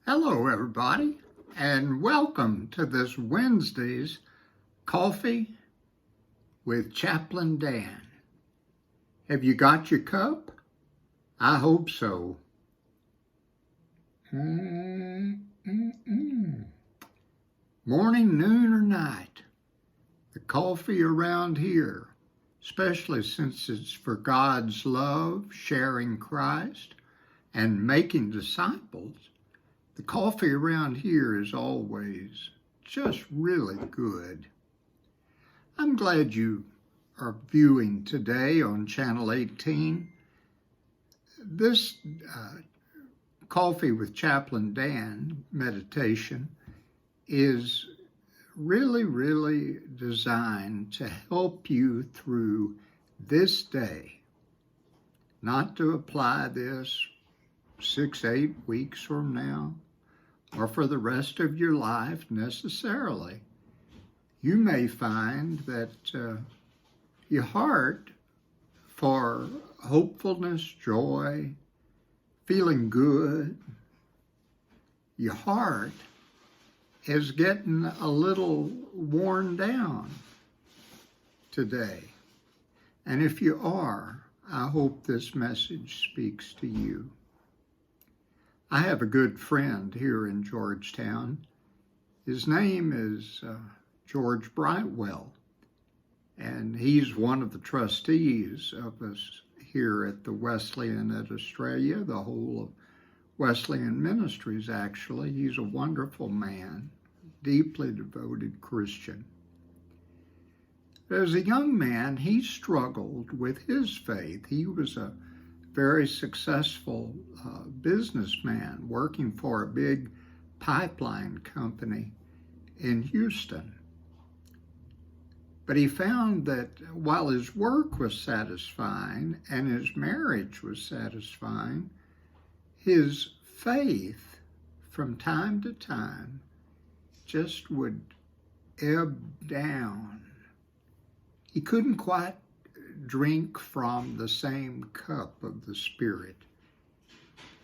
Hello, everybody, and welcome to this Wednesday's Coffee with Chaplain Dan. Have you got your cup? I hope so. Morning, noon, or night, the coffee around here, especially since it's for God's love, sharing Christ, and making disciples, the coffee around here is always just really good. I'm glad you are viewing today on Channel 18. This Coffee with Chaplain Dan meditation is really designed to help you through this day, not to apply this 6-8 weeks from now, or for the rest of your life necessarily. You may find that your heart for hopefulness, joy, feeling good, your heart is getting a little worn down today. And if you are, I hope this message speaks to you. I have a good friend here in Georgetown. His name is George Brightwell, and he's one of the trustees of us here at the Wesleyan at Australia, the whole of Wesleyan Ministries, actually. He's a wonderful man, deeply devoted Christian. As a young man, he struggled with his faith. He was a very successful businessman working for a big pipeline company in Houston. But he found that while his work was satisfying and his marriage was satisfying, his faith from time to time just would ebb down. He couldn't quite drink from the same cup of the Spirit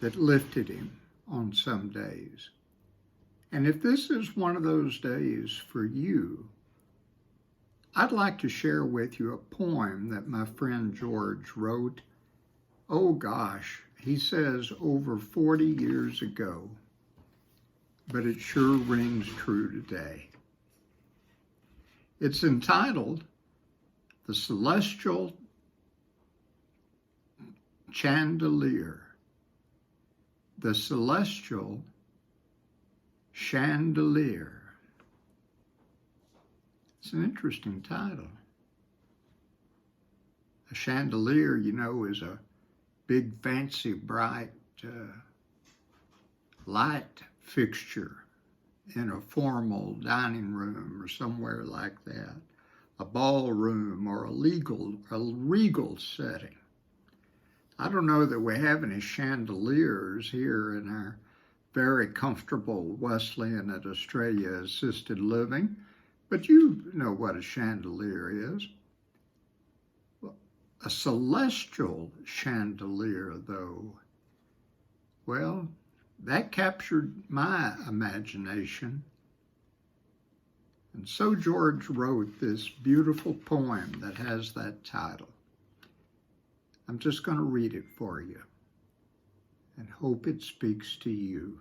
that lifted him on some days. And if this is one of those days for you, I'd like to share with you a poem that my friend George wrote. Oh gosh, he says over 40 years ago, but it sure rings true today. It's entitled The Celestial Chandelier. The Celestial Chandelier. It's an interesting title. A chandelier, you know, is a big, fancy, bright light fixture in a formal dining room or somewhere like that. A ballroom or a regal setting. I don't know that we have any chandeliers here in our very comfortable Wesleyan at Australia assisted living, but you know what a chandelier is. A celestial chandelier, though, well, that captured my imagination. And so George wrote this beautiful poem that has that title. I'm just going to read it for you and hope it speaks to you.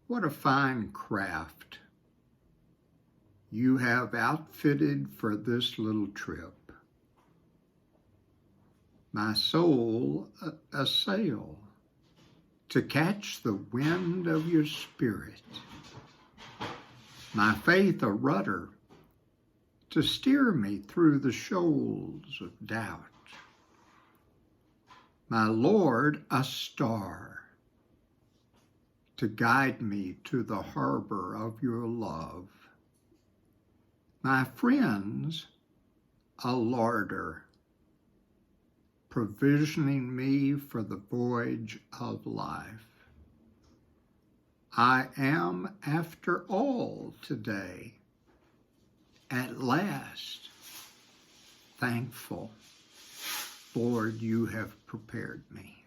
What a fine craft you have outfitted for this little trip. My soul a sail to catch the wind of your spirit. My faith a rudder to steer me through the shoals of doubt. My Lord a star to guide me to the harbor of your love. My friends a larder provisioning me for the voyage of life. I am, after all, today, at last, thankful, Lord, you have prepared me.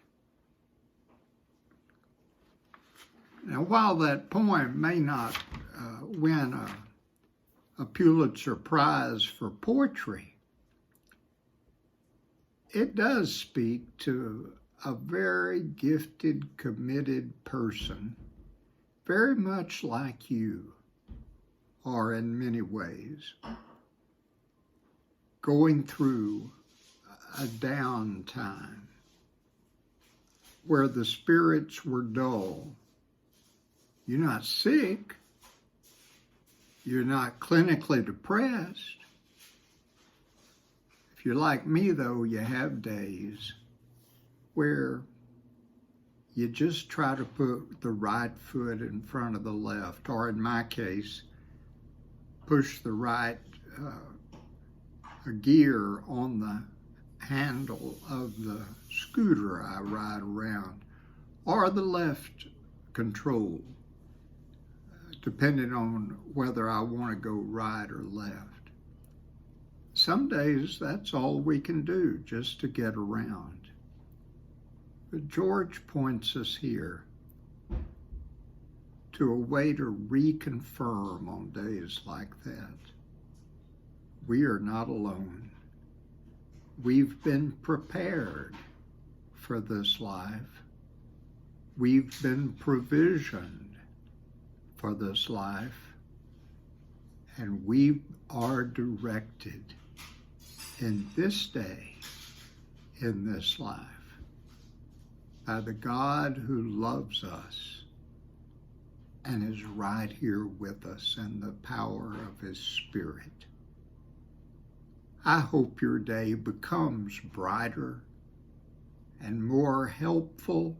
Now, while that poem may not win a Pulitzer Prize for poetry, it does speak to a very gifted, committed person, very much like you are in many ways, going through a downtime where the spirits were dull. You're not sick. You're not clinically depressed. If you're like me, though, you have days where you just try to put the right foot in front of the left, or in my case, push the right gear on the handle of the scooter I ride around, or the left control, depending on whether I want to go right or left. Some days that's all we can do just to get around. But George points us here to a way to reconfirm on days like that. We are not alone. We've been prepared for this life. We've been provisioned for this life. And we are directed in this day, in this life, by the God who loves us and is right here with us in the power of his Spirit. I hope your day becomes brighter and more helpful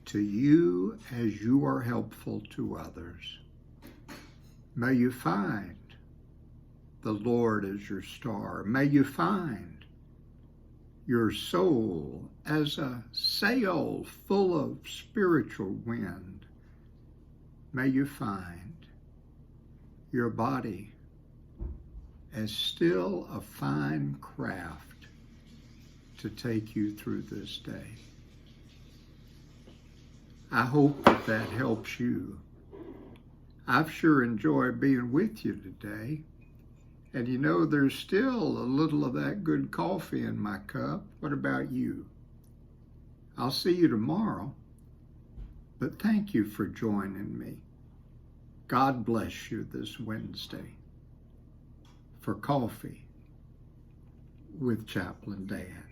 to you as you are helpful to others. May you find the Lord as your star. May you find your soul as a sail full of spiritual wind. May you find your body as still a fine craft to take you through this day. I hope that helps you. I've sure enjoyed being with you today. And you know, there's still a little of that good coffee in my cup. What about you? I'll see you tomorrow, but thank you for joining me. God bless you this Wednesday for Coffee with Chaplain Dan.